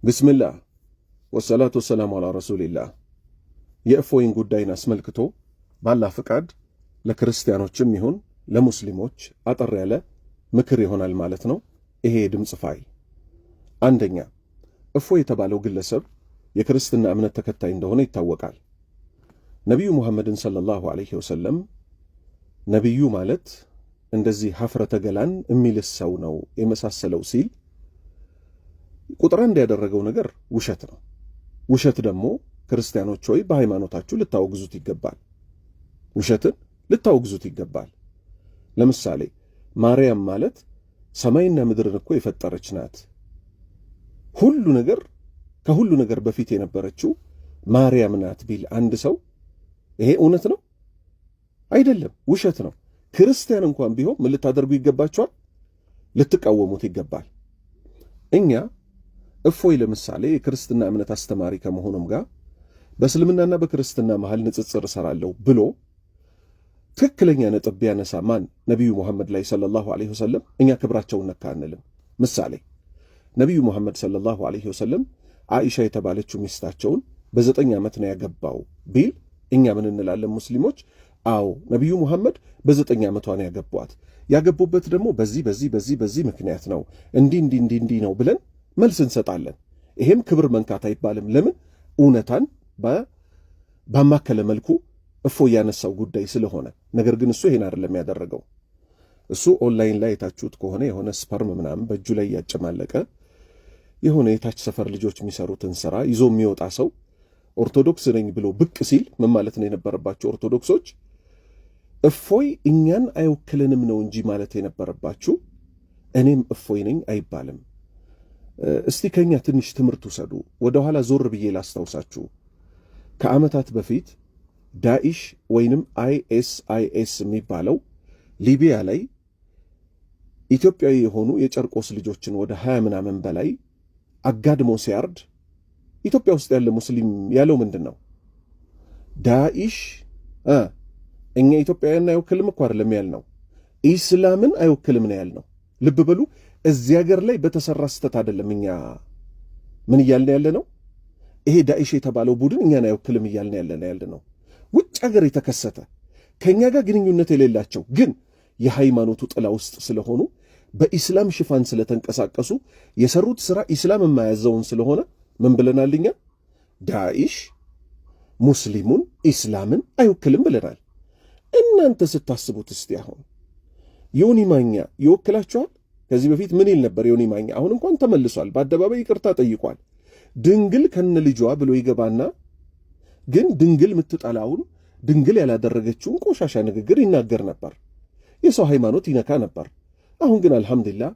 ቢስሚላህ ወሰላቱ ወሰላሙ አላ ረሱሊላህ። የእፎይን ጉዳይን አስመልክቶ ባላህ ፍቃድ ለክርስቲያኖችም ይሁን ለሙስሊሞች አጠር ያለ ምክር ይሆናል ማለት ነው። ይሄ የድምፅ ፋይል አንደኛ፣ እፎይ የተባለው ግለሰብ የክርስትና እምነት ተከታይ እንደሆነ ይታወቃል። ነቢዩ ሙሐመድን ሰለላሁ ዐለይሂ ወሰለም ነቢዩ ማለት እንደዚህ ሀፍረተ ገላን የሚልስ ሰው ነው የመሳሰለው ሲል ቁጥር አንድ ያደረገው ነገር ውሸት ነው። ውሸት ደግሞ ክርስቲያኖች ሆይ በሃይማኖታችሁ ልታወግዙት ይገባል። ውሸትን ልታወግዙት ይገባል። ለምሳሌ ማርያም ማለት ሰማይና ምድርን እኮ የፈጠረች ናት። ሁሉ ነገር ከሁሉ ነገር በፊት የነበረችው ማርያም ናት ቢል አንድ ሰው ይሄ እውነት ነው? አይደለም፣ ውሸት ነው። ክርስቲያን እንኳን ቢሆን ምን ልታደርጉ ይገባችኋል? ልትቃወሙት ይገባል። እኛ እፎይ ለምሳሌ የክርስትና እምነት አስተማሪ ከመሆኑም ጋር በእስልምናና በክርስትና መሃል ንጽጽር እሰራለሁ ብሎ ትክክለኛ ነጥብ ቢያነሳ ማን ነቢዩ ሙሐመድ ላይ ሰለላሁ ዐለይሂ ወሰለም እኛ ክብራቸውን ነካ አንልም። ምሳሌ ነቢዩ ሙሐመድ ሰለላሁ ዐለይሂ ወሰለም አኢሻ የተባለችው ሚስታቸውን በ9 ዓመት ነው ያገባው ቢል እኛ ምን እንላለን ሙስሊሞች? አዎ ነቢዩ ሙሐመድ በ9 ዓመቷ ነው ያገቧት። ያገቡበት ደግሞ በዚህ ምክንያት ነው እንዲህ ነው ብለን መልስ እንሰጣለን። ይሄም ክብር መንካት አይባልም። ለምን? እውነታን ባማከለ መልኩ እፎይ ያነሳው ጉዳይ ስለሆነ። ነገር ግን እሱ ይሄን አይደለም ያደረገው። እሱ ኦንላይን ላይ የታችሁት ከሆነ የሆነ ስፐርም ምናምን በእጁ ላይ ያጨማለቀ የሆነ የታች ሰፈር ልጆች የሚሰሩትን ስራ ይዞ የሚወጣ ሰው ኦርቶዶክስ ነኝ ብሎ ብቅ ሲል ምን ማለት ነው የነበረባቸው ኦርቶዶክሶች? እፎይ እኛን አይወክልንም ነው እንጂ ማለት የነበረባችሁ እኔም እፎይ ነኝ አይባልም። እስቲ ከኛ ትንሽ ትምህርት ውሰዱ። ወደ ኋላ ዞር ብዬ ላስታውሳችሁ። ከዓመታት በፊት ዳኢሽ ወይንም አይኤስአይኤስ የሚባለው ሊቢያ ላይ ኢትዮጵያዊ የሆኑ የጨርቆስ ልጆችን ወደ 20 ምናምን በላይ አጋድሞ ሲያርድ ኢትዮጵያ ውስጥ ያለ ሙስሊም ያለው ምንድን ነው? ዳኢሽ እኛ ኢትዮጵያውያን አይወክልም እኮ አይደለም ያልነው፣ ኢስላምን አይወክልም ነው ያልነው። ልብ በሉ። እዚህ ሀገር ላይ በተሰራ ስተት አይደለም እኛ ምን እያልን ያለ ነው። ይሄ ዳኢሽ የተባለው ቡድን እኛን አይወክልም እያልን ያለ ነው። ውጭ ሀገር የተከሰተ ከኛ ጋር ግንኙነት የሌላቸው ግን የሃይማኖቱ ጥላ ውስጥ ስለሆኑ በኢስላም ሽፋን ስለተንቀሳቀሱ የሰሩት ስራ ኢስላም የማያዘውን ስለሆነ ምን ብለናል እኛ? ዳኢሽ ሙስሊሙን ኢስላምን አይወክልም ብለናል። እናንተ ስታስቡት እስቲ አሁን ዮኒ ማኛ ይወክላችኋል? ከዚህ በፊት ምን ይል ነበር ዮኒ ማኛ? አሁን እንኳን ተመልሷል፣ በአደባባይ ይቅርታ ጠይቋል። ድንግል ከነ ልጇ ብሎ ይገባና ግን ድንግል የምትጠላውን ድንግል ያላደረገችውን ቆሻሻ ንግግር ይናገር ነበር። የሰው ሃይማኖት ይነካ ነበር። አሁን ግን አልሐምዱሊላህ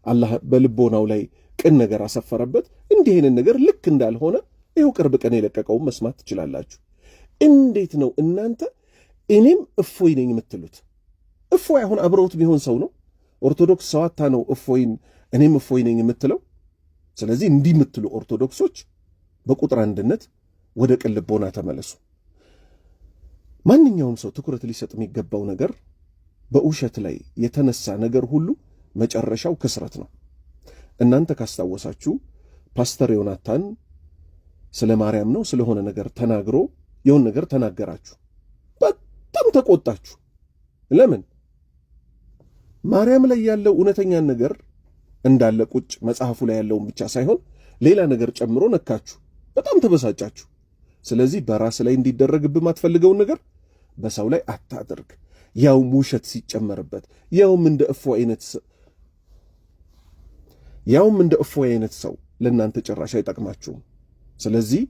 አላህ በልቦናው ላይ ቅን ነገር አሰፈረበት። እንዲህ አይነት ነገር ልክ እንዳልሆነ ይኸው ቅርብ ቀን የለቀቀውን መስማት ትችላላችሁ። እንዴት ነው እናንተ እኔም እፎይ ነኝ የምትሉት? እፎይ አሁን አብረውት ቢሆን ሰው ነው። ኦርቶዶክስ ሰዋታ ነው እፎይን እኔም እፎይ ነኝ የምትለው። ስለዚህ እንዲህ የምትሉ ኦርቶዶክሶች በቁጥር አንድነት ወደ ቅን ልቦና ተመለሱ። ማንኛውም ሰው ትኩረት ሊሰጥ የሚገባው ነገር በውሸት ላይ የተነሳ ነገር ሁሉ መጨረሻው ክስረት ነው። እናንተ ካስታወሳችሁ ፓስተር ዮናታን ስለ ማርያም ነው ስለሆነ ነገር ተናግሮ የሆነ ነገር ተናገራችሁ፣ በጣም ተቆጣችሁ። ለምን? ማርያም ላይ ያለው እውነተኛን ነገር እንዳለ ቁጭ መጽሐፉ ላይ ያለውን ብቻ ሳይሆን ሌላ ነገር ጨምሮ ነካችሁ፣ በጣም ተበሳጫችሁ። ስለዚህ በራስ ላይ እንዲደረግብህ የማትፈልገውን ነገር በሰው ላይ አታድርግ። ያውም ውሸት ሲጨመርበት፣ ያውም እንደ እፎይ አይነት ሰው ለእናንተ ጭራሽ አይጠቅማችሁም። ስለዚህ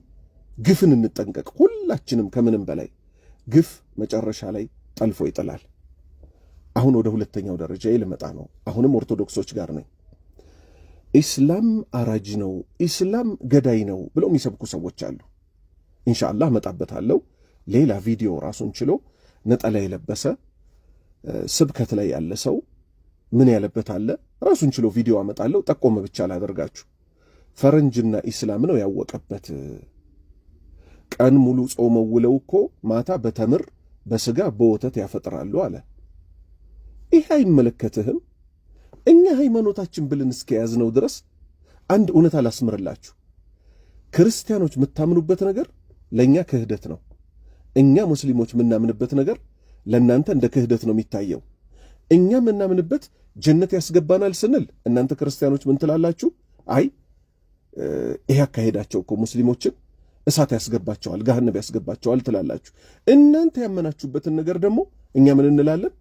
ግፍን እንጠንቀቅ ሁላችንም። ከምንም በላይ ግፍ መጨረሻ ላይ ጠልፎ ይጥላል። አሁን ወደ ሁለተኛው ደረጃ ልመጣ ነው። አሁንም ኦርቶዶክሶች ጋር ነኝ። ኢስላም አራጅ ነው፣ ኢስላም ገዳይ ነው ብለው የሚሰብኩ ሰዎች አሉ። ኢንሻአላህ መጣበታለሁ። ሌላ ቪዲዮ ራሱን ችሎ ነጠላ የለበሰ ስብከት ላይ ያለ ሰው ምን ያለበት አለ፣ ራሱን ችሎ ቪዲዮ አመጣለሁ። ጠቆመ ብቻ ላደርጋችሁ። ፈረንጅና ኢስላም ነው ያወቀበት። ቀን ሙሉ ጾመው ውለው እኮ ማታ በተምር በስጋ በወተት ያፈጥራሉ አለ። ይህ አይመለከትህም። እኛ ሃይማኖታችን ብለን እስከያዝነው ድረስ አንድ እውነት አላስምርላችሁ። ክርስቲያኖች የምታምኑበት ነገር ለኛ ክህደት ነው። እኛ ሙስሊሞች የምናምንበት ነገር ለእናንተ እንደ ክህደት ነው የሚታየው። እኛ የምናምንበት ጀነት ያስገባናል ስንል እናንተ ክርስቲያኖች ምን ትላላችሁ? አይ ይሄ አካሄዳቸው እኮ ሙስሊሞችን እሳት ያስገባቸዋል፣ ገሃነም ያስገባቸዋል ትላላችሁ። እናንተ ያመናችሁበትን ነገር ደግሞ እኛ ምን እንላለን?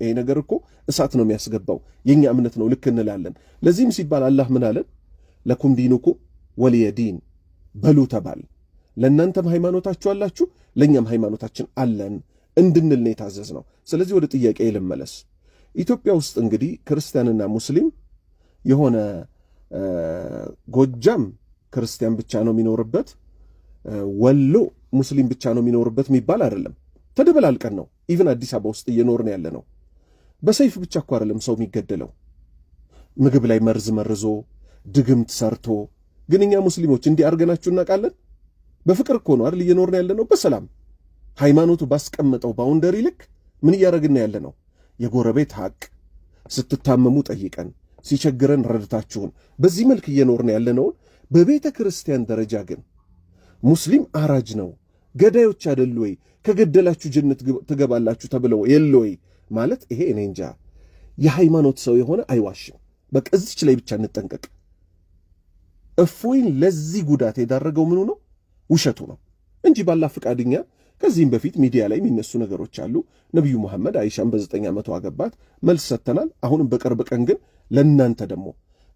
ይሄ ነገር እኮ እሳት ነው የሚያስገባው፣ የኛ እምነት ነው ልክ እንላለን። ለዚህም ሲባል አላህ ምን አለን? ለኩም ዲኑኩም ወሊየ ዲን በሉ ተባል። ለእናንተም ሃይማኖታችሁ አላችሁ፣ ለእኛም ሃይማኖታችን አለን እንድንል ነው የታዘዝ ነው። ስለዚህ ወደ ጥያቄ ልመለስ። ኢትዮጵያ ውስጥ እንግዲህ ክርስቲያንና ሙስሊም የሆነ ጎጃም ክርስቲያን ብቻ ነው የሚኖርበት፣ ወሎ ሙስሊም ብቻ ነው የሚኖርበት የሚባል አይደለም። ተደበላልቀን ነው ኢቭን አዲስ አበባ ውስጥ እየኖርን ያለ ነው። በሰይፍ ብቻ እኮ አይደለም ሰው የሚገደለው፣ ምግብ ላይ መርዝ መርዞ ድግምት ሰርቶ። ግን እኛ ሙስሊሞች እንዲህ አድርገናችሁ እናውቃለን? በፍቅር እኮ ነው አይደል እየኖርን ያለ ነው፣ በሰላም ሃይማኖቱ ባስቀመጠው ባውንደሪ ልክ ምን እያደረግን ያለ ነው? የጎረቤት ሐቅ ስትታመሙ ጠይቀን፣ ሲቸግረን ረድታችሁን፣ በዚህ መልክ እየኖርን ያለነውን በቤተ ክርስቲያን ደረጃ ግን ሙስሊም አራጅ ነው፣ ገዳዮች አይደሉ ወይ፣ ከገደላችሁ ጀነት ትገባላችሁ ተብለው የለ ወይ ማለት ይሄ እኔ እንጃ። የሃይማኖት ሰው የሆነ አይዋሽም። በቃ እዚች ላይ ብቻ እንጠንቀቅ። እፎይን ለዚህ ጉዳት የዳረገው ምኑ ነው? ውሸቱ ነው እንጂ ባላ ፈቃድኛ ከዚህም በፊት ሚዲያ ላይ የሚነሱ ነገሮች አሉ። ነቢዩ መሐመድ አይሻን በ9 ዓመቷ አገባት፣ መልስ ሰጥተናል። አሁንም በቅርብ ቀን ግን ለእናንተ ደግሞ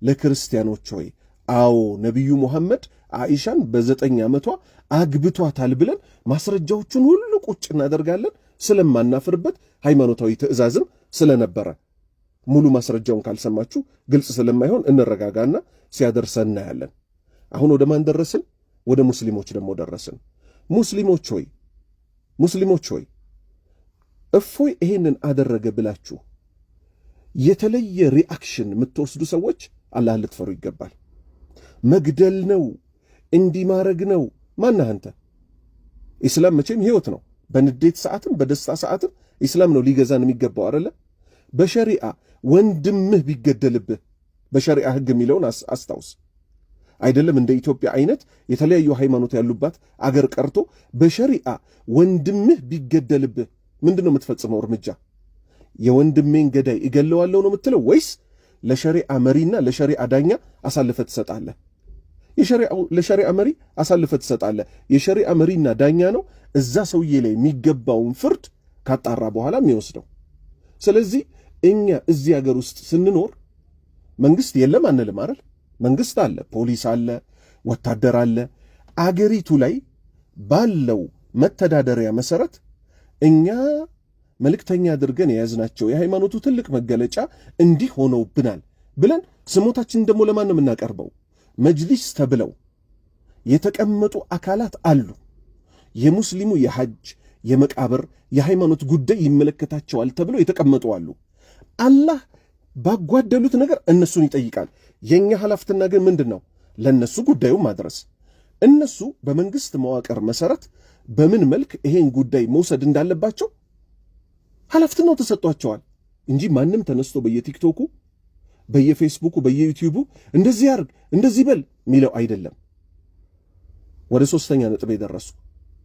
ለክርስቲያኖች ሆይ አዎ ነቢዩ መሐመድ አይሻን በ9 ዓመቷ አግብቷታል ብለን ማስረጃዎቹን ሁሉ ቁጭ እናደርጋለን። ስለማናፍርበት ሃይማኖታዊ ትእዛዝም ስለነበረ ሙሉ ማስረጃውን ካልሰማችሁ ግልጽ ስለማይሆን እንረጋጋና ሲያደርሰን እናያለን። አሁን ወደ ማን ደረስን? ወደ ሙስሊሞች ደግሞ ደረስን። ሙስሊሞች ሆይ እፎይ ይሄንን አደረገ ብላችሁ የተለየ ሪአክሽን የምትወስዱ ሰዎች አላህ ልትፈሩ ይገባል። መግደል ነው እንዲህ ማድረግ ነው። ማነህ አንተ? ኢስላም መቼም ሕይወት ነው። በንዴት ሰዓትም በደስታ ሰዓትም ኢስላም ነው ሊገዛን የሚገባው አይደለ? በሸሪዓ ወንድምህ ቢገደልብህ በሸሪዓ ሕግ የሚለውን አስታውስ። አይደለም እንደ ኢትዮጵያ አይነት የተለያዩ ሃይማኖት ያሉባት አገር ቀርቶ በሸሪዓ ወንድምህ ቢገደልብህ ምንድነው የምትፈጽመው እርምጃ? የወንድሜን ገዳይ እገለዋለሁ ነው የምትለው ወይስ ለሸሪዓ መሪና ለሸሪዓ ዳኛ አሳልፈ ትሰጣለህ? ለሸሪዓ መሪ አሳልፈ ትሰጣለህ። የሸሪዓ መሪና ዳኛ ነው እዛ ሰውዬ ላይ የሚገባውን ፍርድ ካጣራ በኋላ የሚወስደው። ስለዚህ እኛ እዚህ ሀገር ውስጥ ስንኖር መንግስት የለም አንልም አይደል? መንግስት አለ፣ ፖሊስ አለ፣ ወታደር አለ። አገሪቱ ላይ ባለው መተዳደሪያ መሰረት እኛ መልእክተኛ አድርገን የያዝናቸው የሃይማኖቱ ትልቅ መገለጫ እንዲህ ሆነውብናል ብለን ስሞታችንን ደግሞ ለማን ነው የምናቀርበው? መጅሊስ ተብለው የተቀመጡ አካላት አሉ። የሙስሊሙ የሐጅ የመቃብር የሃይማኖት ጉዳይ ይመለከታቸዋል ተብለው የተቀመጡ አሉ። አላህ ባጓደሉት ነገር እነሱን ይጠይቃል። የኛ ኃላፊነት ግን ምንድነው? ለነሱ ጉዳዩ ማድረስ። እነሱ በመንግስት መዋቅር መሰረት በምን መልክ ይሄን ጉዳይ መውሰድ እንዳለባቸው ኃላፊነት ተሰጥቷቸዋል እንጂ ማንም ተነስቶ በየቲክቶኩ በየፌስቡኩ በየዩቲዩቡ እንደዚህ ያርግ እንደዚህ በል ሚለው አይደለም። ወደ 3ኛ ነጥብ የደረሱ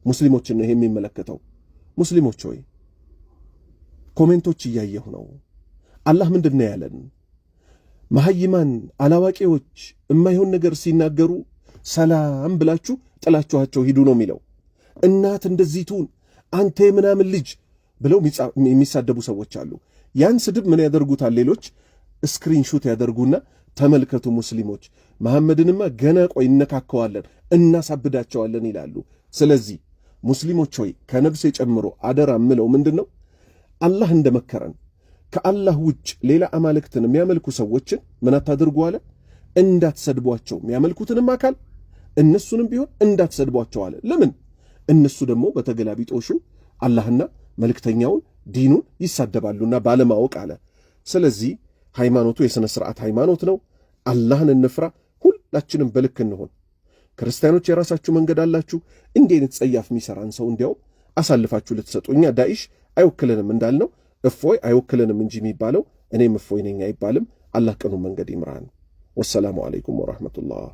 ሙስሊሞችን ነው ይሄ የሚመለከተው። ሙስሊሞች ሆይ ኮሜንቶች እያየሁ ነው። አላህ ምንድነው ያለን? መሐይማን አላዋቂዎች የማይሆን ነገር ሲናገሩ ሰላም ብላችሁ ጥላችኋቸው ሂዱ ነው የሚለው። እናት እንደዚህ ትሁን አንተ ምናምን ልጅ ብለው የሚሳደቡ ሰዎች አሉ። ያን ስድብ ምን ያደርጉታል? ሌሎች ስክሪንሾት ያደርጉና ተመልከቱ ሙስሊሞች መሐመድንማ ገና ቆይ እነካከዋለን እናሳብዳቸዋለን ይላሉ። ስለዚህ ሙስሊሞች ሆይ ከነፍሴ ጨምሮ አደራ ምለው ምንድነው? አላህ እንደመከረን ከአላህ ውጭ ሌላ አማልክትን የሚያመልኩ ሰዎችን ምን አታድርጉ አለ? እንዳትሰድቧቸው። የሚያመልኩትንም አካል እነሱንም ቢሆን እንዳትሰድቧቸው አለ። ለምን? እነሱ ደግሞ በተገላቢጦሹ አላህና መልእክተኛውን ዲኑን ይሳደባሉና ባለማወቅ አለ። ስለዚህ ሃይማኖቱ የሥነ ሥርዓት ሃይማኖት ነው። አላህን እንፍራ። ሁላችንም በልክ እንሆን። ክርስቲያኖች የራሳችሁ መንገድ አላችሁ። እንዲህ አይነት ጸያፍ የሚሰራን ሰው እንዲያው አሳልፋችሁ ልትሰጡ። እኛ ዳኢሽ አይወክልንም እንዳልነው እፎይ አይወክልንም እንጂ የሚባለው እኔም እፎይ ነኝ አይባልም። አላህ ቀኑ መንገድ ይምራን። ወሰላሙ አለይኩም ወራህመቱላህ